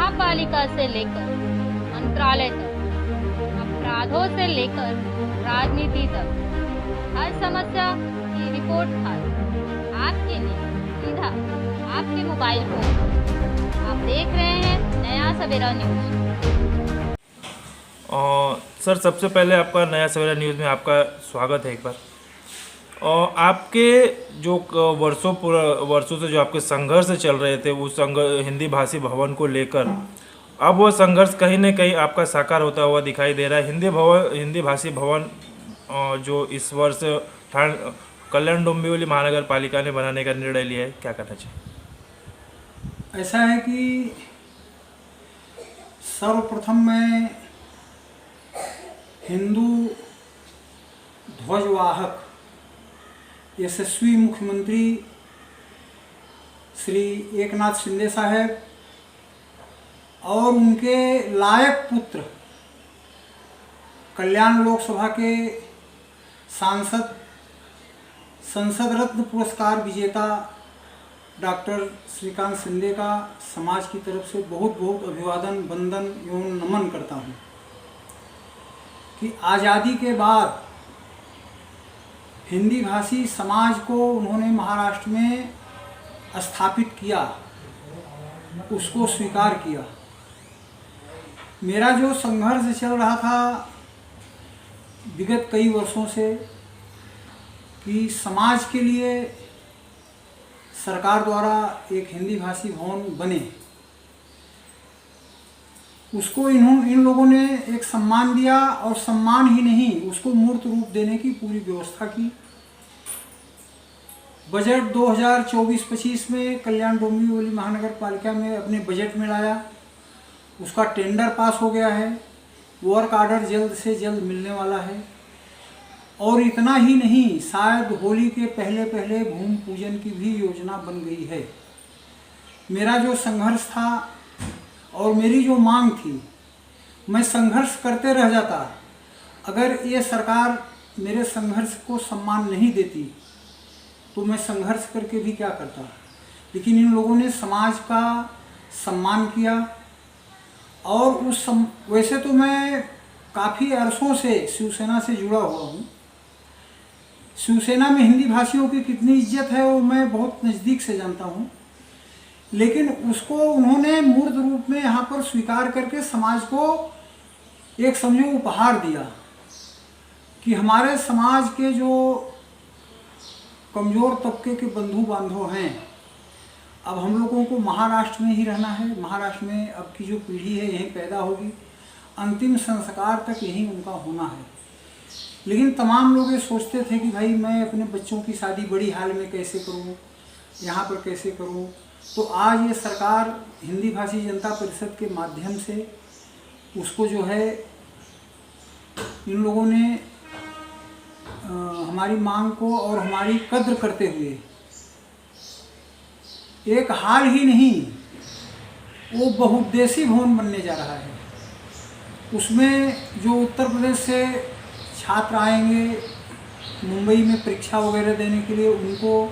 महापालिका से लेकर मंत्रालय तक, अपराधों से लेकर राजनीति तक, हर समस्या की रिपोर्ट कार्ड आपके लिए सीधा आपके मोबाइल फोन। आप देख रहे हैं नया सवेरा न्यूज। सर, सबसे पहले आपका नया सवेरा न्यूज़ में आपका स्वागत है एक बार। और आपके जो वर्षों से जो आपके संघर्ष चल रहे थे उस हिंदी भाषी भवन को लेकर, अब वो संघर्ष कहीं न कहीं आपका साकार होता हुआ दिखाई दे रहा है। हिंदी भाषी भवन जो इस वर्ष कल्याण डोंबिवली महानगर पालिका ने बनाने का निर्णय लिया है, क्या कहना चाहिए? ऐसा है कि सर्वप्रथम मैं हिंदू ध्वजवाहक यशस्वी मुख्यमंत्री श्री एकनाथ शिंदे साहब और उनके लायक पुत्र कल्याण लोकसभा के सांसद, संसद रत्न पुरस्कार विजेता डॉक्टर श्रीकांत शिंदे का समाज की तरफ से बहुत बहुत अभिवादन, वंदन एवं नमन करता हूँ कि आज़ादी के बाद हिंदी भाषी समाज को उन्होंने महाराष्ट्र में स्थापित किया, उसको स्वीकार किया। मेरा जो संघर्ष चल रहा था विगत कई वर्षों से कि समाज के लिए सरकार द्वारा एक हिंदी भाषी भवन बने, उसको इन लोगों ने एक सम्मान दिया और सम्मान ही नहीं, उसको मूर्त रूप देने की पूरी व्यवस्था की। बजट 2024-25 में कल्याण डोंबिवली महानगर पालिका में अपने बजट में लाया, उसका टेंडर पास हो गया है, वर्क ऑर्डर जल्द से जल्द मिलने वाला है। और इतना ही नहीं, शायद होली के पहले पहले भूमि पूजन की भी योजना बन गई है। मेरा जो संघर्ष था और मेरी जो मांग थी, मैं संघर्ष करते रह जाता। अगर ये सरकार मेरे संघर्ष को सम्मान नहीं देती तो मैं संघर्ष करके भी क्या करता। लेकिन इन लोगों ने समाज का सम्मान किया। और वैसे तो मैं काफ़ी अरसों से शिवसेना से जुड़ा हुआ हूँ। शिवसेना में हिंदी भाषियों की कितनी इज्जत है वो मैं बहुत नज़दीक से जानता हूँ। लेकिन उसको उन्होंने मूर्त रूप में यहाँ पर स्वीकार करके समाज को एक समझो उपहार दिया कि हमारे समाज के जो कमज़ोर तबके के बंधु बांधव हैं, अब हम लोगों को महाराष्ट्र में ही रहना है। महाराष्ट्र में अब की जो पीढ़ी है यहीं पैदा होगी, अंतिम संस्कार तक यहीं उनका होना है। लेकिन तमाम लोग ये सोचते थे कि भाई मैं अपने बच्चों की शादी बड़ी हाल में कैसे करूँ, यहाँ पर कैसे करूँ। तो आज ये सरकार हिंदी भाषी जनता परिषद के माध्यम से उसको जो है इन लोगों ने हमारी मांग को और हमारी कद्र करते हुए एक हाल ही नहीं, वो बहुउद्देशीय भवन बनने जा रहा है। उसमें जो उत्तर प्रदेश से छात्र आएंगे मुंबई में परीक्षा वगैरह देने के लिए, उनको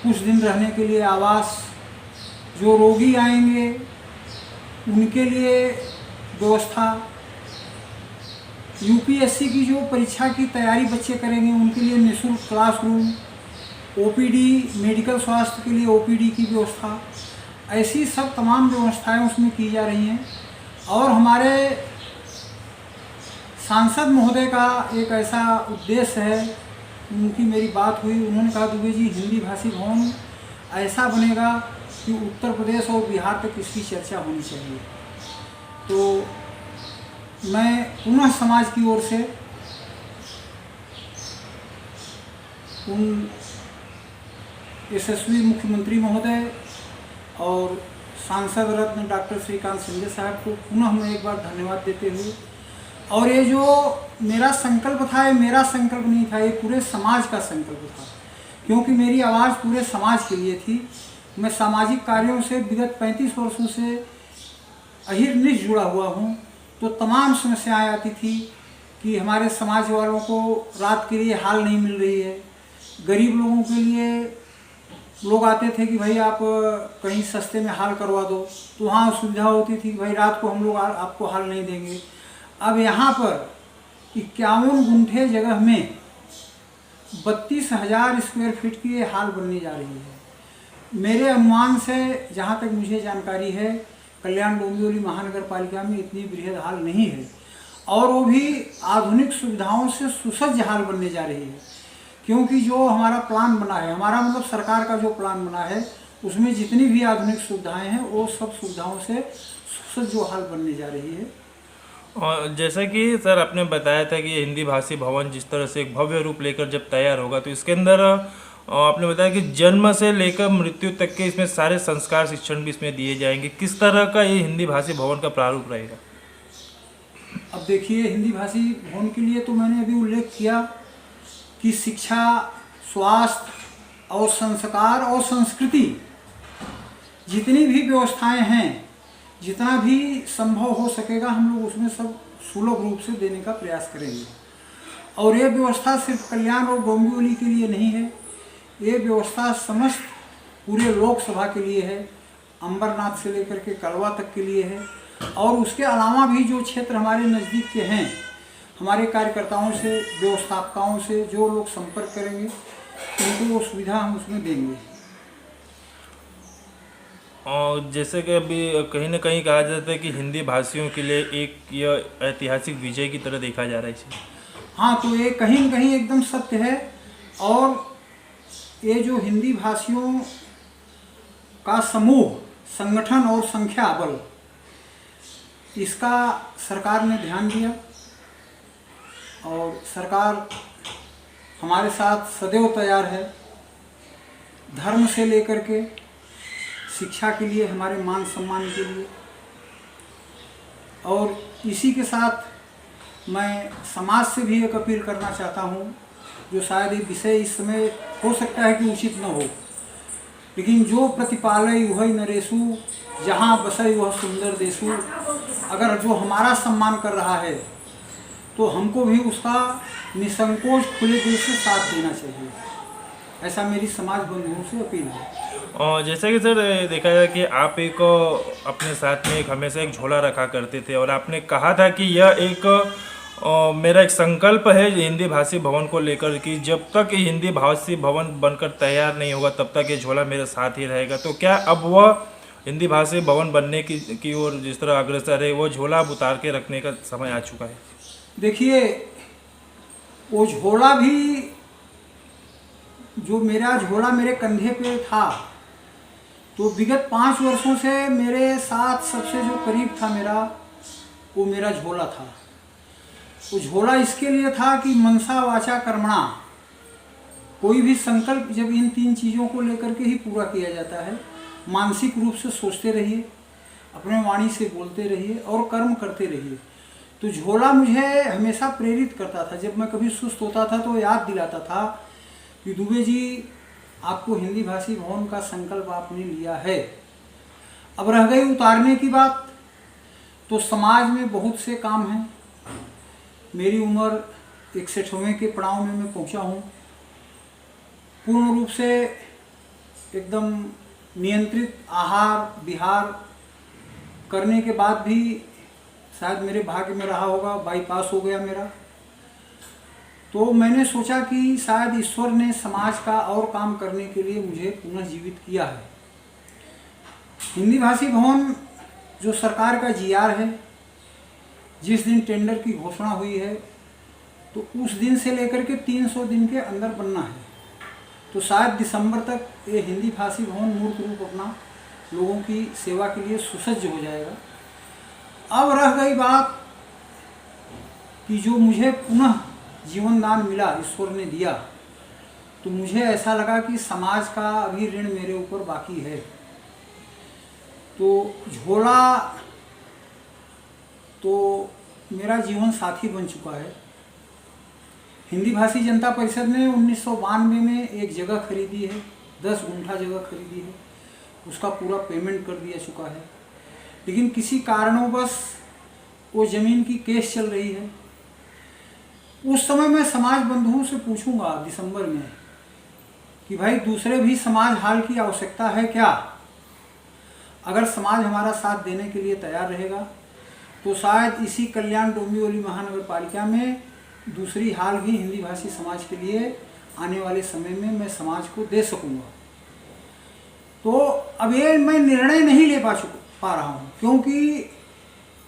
कुछ दिन रहने के लिए आवास, जो रोगी आएंगे उनके लिए व्यवस्था, यूपीएससी की जो परीक्षा की तैयारी बच्चे करेंगे उनके लिए निःशुल्क क्लासरूम, ओपीडी, मेडिकल स्वास्थ्य के लिए ओपीडी की व्यवस्था, ऐसी सब तमाम व्यवस्थाएं उसमें की जा रही हैं। और हमारे सांसद महोदय का एक ऐसा उद्देश्य है, उनकी मेरी बात हुई, उन्होंने कहा दुबे जी हिंदी भाषी भवन ऐसा बनेगा कि उत्तर प्रदेश और बिहार तक इसकी चर्चा होनी चाहिए। तो मैं पुनः समाज की ओर से उन यशस्वी मुख्यमंत्री महोदय और सांसद रत्न डॉक्टर श्रीकांत शिंदे साहब को पुनः मैं एक बार धन्यवाद देते हुए, और ये जो मेरा संकल्प था, ये मेरा संकल्प नहीं था, ये पूरे समाज का संकल्प था, क्योंकि मेरी आवाज़ पूरे समाज के लिए थी। मैं सामाजिक कार्यों से विगत 35 वर्षों से अहिर्निश जुड़ा हुआ हूँ। तो तमाम समस्याएं आती थी कि हमारे समाज वालों को रात के लिए हाल नहीं मिल रही है, गरीब लोगों के लिए लोग आते थे कि भाई आप कहीं सस्ते में हाल करवा दो, तो वहाँ सुविधा होती थी कि भाई रात को हम लोग आपको हाल नहीं देंगे। अब यहाँ पर 51 गुंठे जगह में 32,000 स्क्वायर फीट की ये हाल बनने जा रही है। मेरे अनुमान से जहाँ तक मुझे जानकारी है, कल्याण डोंबिवली महानगर पालिका में इतनी बृहद हाल नहीं है, और वो भी आधुनिक सुविधाओं से सुसज्ज हाल बनने जा रही है। क्योंकि जो हमारा प्लान बना है, हमारा मतलब सरकार का जो प्लान बना है, उसमें जितनी भी आधुनिक सुविधाएं हैं वो सब सुविधाओं से सुसज्ज जो हाल बनने जा रही है। और जैसा कि सर आपने बताया था कि ये हिंदी भाषी भवन जिस तरह से एक भव्य रूप लेकर जब तैयार होगा, तो इसके अंदर आपने बताया कि जन्म से लेकर मृत्यु तक के इसमें सारे संस्कार शिक्षण भी इसमें दिए जाएंगे। किस तरह का ये हिंदी भाषी भवन का प्रारूप रहेगा? अब देखिए, हिंदी भाषी भवन के लिए तो मैंने अभी उल्लेख किया कि शिक्षा, स्वास्थ्य और संस्कार और संस्कृति जितनी भी व्यवस्थाएं हैं, जितना भी संभव हो सकेगा हम लोग उसमें सब सुलभ रूप से देने का प्रयास करेंगे। और ये व्यवस्था सिर्फ कल्याण और डोंबिवली के लिए नहीं है, ये व्यवस्था समस्त पूरे लोकसभा के लिए है, अंबरनाथ से लेकर के कलवा तक के लिए है। और उसके अलावा भी जो क्षेत्र हमारे नज़दीक के हैं, हमारे कार्यकर्ताओं से, व्यवस्थापकों से जो लोग संपर्क करेंगे, उनको वो सुविधा हम उसमें देंगे। और जैसे कि अभी कहीं ना कहीं कहा जाता है कि हिंदी भाषियों के लिए एक यह ऐतिहासिक विजय की तरह देखा जा रहा है इसे। हाँ, तो ये कहीं न कहीं एकदम सत्य है। और ये जो हिंदी भाषियों का समूह, संगठन और संख्या बल, इसका सरकार ने ध्यान दिया और सरकार हमारे साथ सदैव तैयार है। धर्म से लेकर के शिक्षा के लिए, हमारे मान सम्मान के लिए। और इसी के साथ मैं समाज से भी एक अपील करना चाहता हूँ, जो शायद ये विषय इस समय हो सकता है कि उचित न हो, लेकिन जो प्रतिपालय वही नरेशु, जहाँ बसई वह सुंदर देशु, अगर जो हमारा सम्मान कर रहा है तो हमको भी उसका निसंकोच खुले दिल से साथ देना चाहिए। ऐसा मेरी समाज बंधुओं से अपील है। और जैसा कि सर देखा जाए कि आप एक अपने साथ में एक हमेशा एक झोला रखा करते थे, और आपने कहा था कि यह एक मेरा एक संकल्प है हिंदी भाषी भवन को लेकर कि जब तक ये हिंदी भाषी भवन बनकर तैयार नहीं होगा तब तक ये झोला मेरे साथ ही रहेगा। तो क्या अब वह हिंदी भाषी भवन बनने की ओर जिस तरह अग्रसर है, वो झोला अब उतार के रखने का समय आ चुका है? देखिए, वो झोला भी, जो मेरा झोला मेरे कंधे पे था, तो विगत 5 वर्षों से मेरे साथ सबसे जो करीब था मेरा, वो मेरा झोला था। वो झोला इसके लिए था कि मनसा वाचा कर्मणा, कोई भी संकल्प जब इन 3 चीज़ों को लेकर के ही पूरा किया जाता है। मानसिक रूप से सोचते रहिए, अपने वाणी से बोलते रहिए और कर्म करते रहिए। तो झोला मुझे हमेशा प्रेरित करता था। जब मैं कभी सुस्त होता था तो याद दिलाता था कि दुबे जी, आपको हिंदी भाषी भवन का संकल्प आपने लिया है। अब रह गई उतारने की बात, तो समाज में बहुत से काम हैं। मेरी उम्र 61वें के पड़ाव में मैं पहुंचा हूं। पूर्ण रूप से एकदम नियंत्रित आहार विहार करने के बाद भी शायद मेरे भाग्य में रहा होगा, बाईपास हो गया मेरा। तो मैंने सोचा कि शायद ईश्वर ने समाज का और काम करने के लिए मुझे पुनर्जीवित किया है। हिंदी भाषी भवन जो सरकार का जीआर है, जिस दिन टेंडर की घोषणा हुई है, तो उस दिन से लेकर के 300 दिन के अंदर बनना है। तो शायद दिसंबर तक ये हिंदी भाषी भवन मूर्त रूप अपना लोगों की सेवा के लिए सुसज्ज हो जाएगा। अब रह गई बात कि जो मुझे पुनः जीवन दान मिला, ईश्वर ने दिया, तो मुझे ऐसा लगा कि समाज का अभी ऋण मेरे ऊपर बाकी है। तो झोला तो मेरा जीवन साथी बन चुका है। हिंदी भाषी जनता परिषद ने 1992 में एक जगह खरीदी है, 10 गुंठा जगह खरीदी है, उसका पूरा पेमेंट कर दिया चुका है। लेकिन किसी कारणोंवश वो ज़मीन की केस चल रही है। उस समय मैं समाज बंधुओं से पूछूंगा दिसंबर में कि भाई दूसरे भी समाज हाल की आवश्यकता है क्या। अगर समाज हमारा साथ देने के लिए तैयार रहेगा तो शायद इसी कल्याण डोंबिवली महानगर पालिका में दूसरी हाल भी हिंदी भाषी समाज के लिए आने वाले समय में मैं समाज को दे सकूंगा। तो अब ये मैं निर्णय नहीं ले पा रहा हूँ, क्योंकि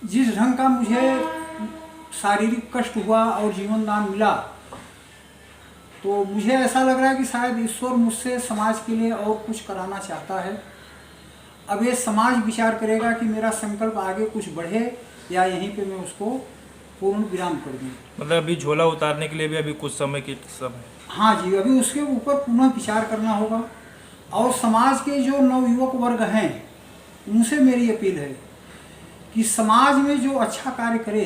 जिस ढंग का मुझे शारीरिक कष्ट हुआ और जीवन दान मिला, तो मुझे ऐसा लग रहा है कि शायद ईश्वर मुझसे समाज के लिए और कुछ कराना चाहता है। अब ये समाज विचार करेगा कि मेरा संकल्प आगे कुछ बढ़े या यहीं पे मैं उसको पूर्ण विराम कर दूँ। मतलब अभी झोला उतारने के लिए भी अभी कुछ समय की समय। हाँ जी, अभी उसके ऊपर पुनः विचार करना होगा। और समाज के जो नवयुवक वर्ग हैं उनसे मेरी अपील है कि समाज में जो अच्छा कार्य करे,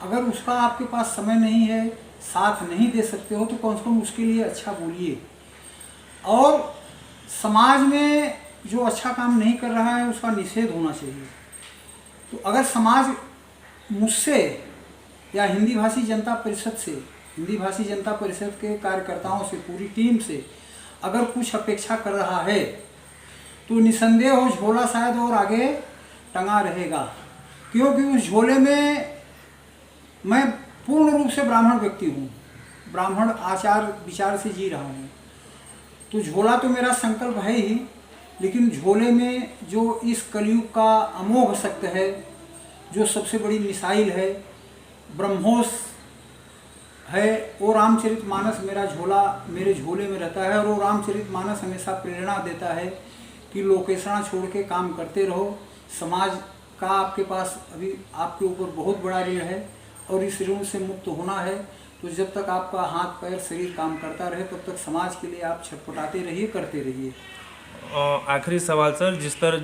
अगर उसका आपके पास समय नहीं है, साथ नहीं दे सकते हो, तो कम से कम उसके लिए अच्छा बोलिए। और समाज में जो अच्छा काम नहीं कर रहा है उसका निषेध होना चाहिए। तो अगर समाज मुझसे या हिंदी भाषी जनता परिषद से, हिंदी भाषी जनता परिषद के कार्यकर्ताओं से, पूरी टीम से अगर कुछ अपेक्षा कर रहा है तो निसंदेह हो झोला शायद और आगे टंगा रहेगा, क्योंकि उस झोले में मैं पूर्ण रूप से ब्राह्मण व्यक्ति हूँ, ब्राह्मण आचार विचार से जी रहा हूँ। तो झोला तो मेरा संकल्प है ही, लेकिन झोले में जो इस कलयुग का अमोघ सत्य है, जो सबसे बड़ी मिसाइल है, ब्रह्मोस है, वो रामचरितमानस मेरा झोला मेरे झोले में रहता है। और वो रामचरितमानस हमेशा प्रेरणा देता है कि लोकेशना छोड़ के काम करते रहो। समाज का आपके पास अभी आपके ऊपर बहुत बड़ा ऋण है और इस ऋण से मुक्त होना है। तो जब तक आपका हाथ पैर शरीर काम करता रहे तब तक समाज के लिए आप छटपटाते रहिए, करते रहिए। आखिरी सवाल सर, जिस तरह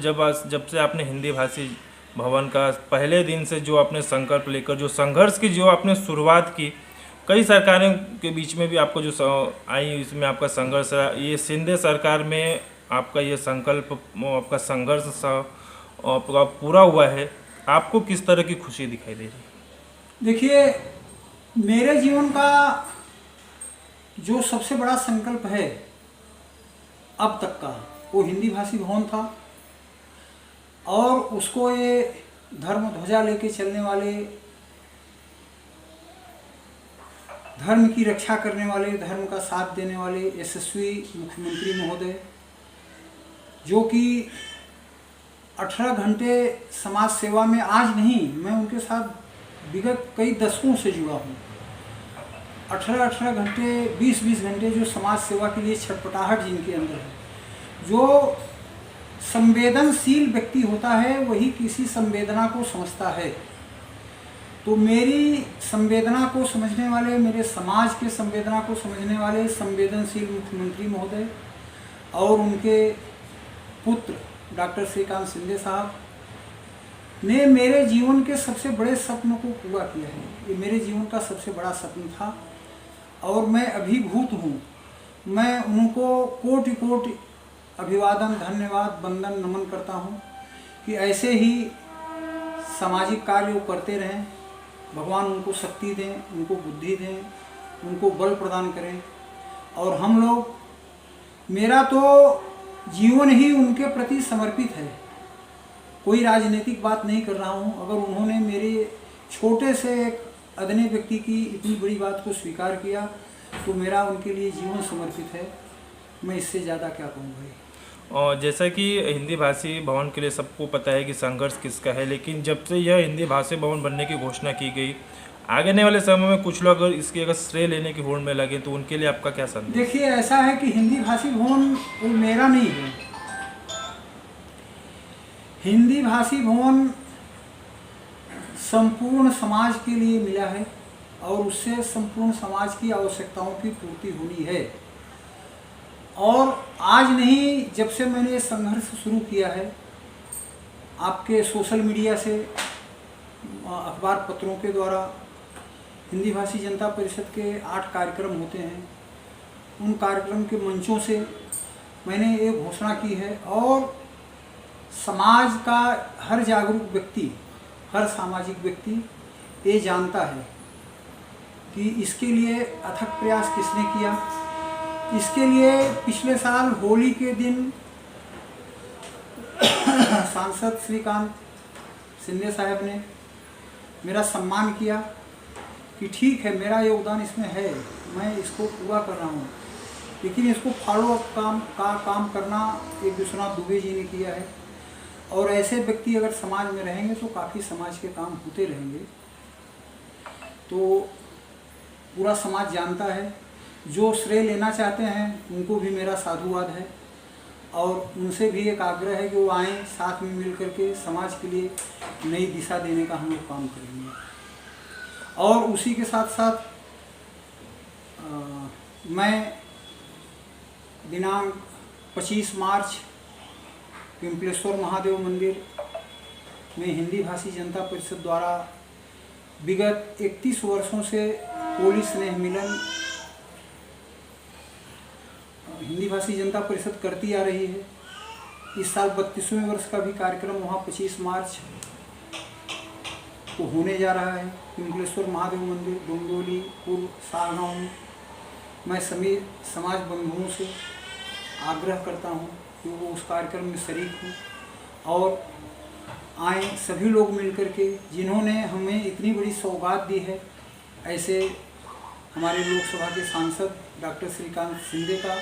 जब से आपने हिंदी भाषी भवन का पहले दिन से जो आपने संकल्प लेकर जो संघर्ष की जो आपने शुरुआत की, कई सरकारों के बीच में भी आपको जो आई इसमें आपका संघर्ष रहा, ये शिंदे सरकार में आपका ये संकल्प आपका संघर्ष आपका पूरा हुआ है, आपको किस तरह की खुशी दिखाई दे रही है? देखिए, मेरे जीवन का जो सबसे बड़ा संकल्प है अब तक का, वो हिंदी भाषी भवन था। और उसको ये धर्म ध्वजा लेके चलने वाले, धर्म की रक्षा करने वाले, धर्म का साथ देने वाले यशस्वी मुख्यमंत्री महोदय, जो कि 18 घंटे समाज सेवा में, आज नहीं, मैं उनके साथ विगत कई दशकों से जुड़ा हूँ। 18 घंटे 20 घंटे जो समाज सेवा के लिए छटपटाहट जिनके अंदर है, जो संवेदनशील व्यक्ति होता है वही किसी संवेदना को समझता है। तो मेरी संवेदना को समझने वाले, मेरे समाज के संवेदना को समझने वाले संवेदनशील मुख्यमंत्री महोदय और उनके पुत्र डॉक्टर श्रीकांत शिंदे साहब ने मेरे जीवन के सबसे बड़े सपनों को पूरा किया है। ये मेरे जीवन का सबसे बड़ा सपना था और मैं अभिभूत हूँ। मैं उनको कोटि कोटि अभिवादन, धन्यवाद, वंदन, नमन करता हूँ कि ऐसे ही सामाजिक कार्य वो करते रहें। भगवान उनको शक्ति दें, उनको बुद्धि दें, उनको बल प्रदान करें। और हम लोग, मेरा तो जीवन ही उनके प्रति समर्पित है। कोई राजनीतिक बात नहीं कर रहा हूँ। अगर उन्होंने मेरे छोटे से एक अदने व्यक्ति की इतनी बड़ी बात को स्वीकार किया तो मेरा उनके लिए जीवन समर्पित है। मैं इससे ज़्यादा क्या कहूँ भाई। और जैसा कि हिंदी भाषी भवन के लिए सबको पता है कि संघर्ष किसका है, लेकिन जब से यह हिंदी भाषी भवन बनने की घोषणा की गई, आगे आने वाले समय में कुछ लोग अगर इसकी अगर श्रेय लेने की होड़ में लगे तो उनके लिए आपका क्या संदेश? देखिए, ऐसा है कि हिंदी भाषी भवन वो मेरा नहीं है। हिंदी भाषी भवन संपूर्ण समाज के लिए मिला है और उससे संपूर्ण समाज की आवश्यकताओं की पूर्ति होनी है। और आज नहीं, जब से मैंने संघर्ष शुरू किया है, आपके सोशल मीडिया से, अखबार पत्रों के द्वारा, हिंदी भाषी जनता परिषद के 8 कार्यक्रम होते हैं, उन कार्यक्रम के मंचों से मैंने ये घोषणा की है। और समाज का हर जागरूक व्यक्ति, हर सामाजिक व्यक्ति ये जानता है कि इसके लिए अथक प्रयास किसने किया इसके लिए पिछले साल होली के दिन सांसद श्रीकांत शिंदे साहब ने मेरा सम्मान किया कि ठीक है, मेरा योगदान इसमें है, मैं इसको पूरा कर रहा हूँ, लेकिन इसको फॉलो अप काम करना एक विश्वनाथ दुबे जी ने किया है। और ऐसे व्यक्ति अगर समाज में रहेंगे तो काफ़ी समाज के काम होते रहेंगे। तो पूरा समाज जानता है, जो श्रेय लेना चाहते हैं उनको भी मेरा साधुवाद है, और उनसे भी एक आग्रह है कि वो आएँ, साथ में मिल करके समाज के लिए नई दिशा देने का हम लोग काम करेंगे। और उसी के साथ साथ मैं दिनांक 25 मार्च पिंपलेश्वर महादेव मंदिर में हिंदी भाषी जनता परिषद द्वारा विगत 31 वर्षों से होली स्नेह मिलन हिंदी भाषी जनता परिषद करती आ रही है। इस साल 32वें वर्ष का भी कार्यक्रम वहाँ 25 मार्च को होने जा रहा है पिंपलेश्वर महादेव मंदिर, डोंबिवली पूर्व सारगांव में। मैं सभी समाज बंधुओं से आग्रह करता हूँ कि वो उस कार्यक्रम में शरीक हों और आए सभी लोग मिलकर के, जिन्होंने हमें इतनी बड़ी सौगात दी है। ऐसे हमारे लोकसभा के सांसद डॉक्टर श्रीकांत शिंदे का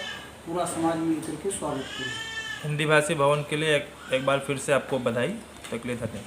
पूरा समाज मिलकर के स्वागत करें। हिंदी भाषी भवन के लिए एक बार फिर से आपको बधाई। तकलीफ है।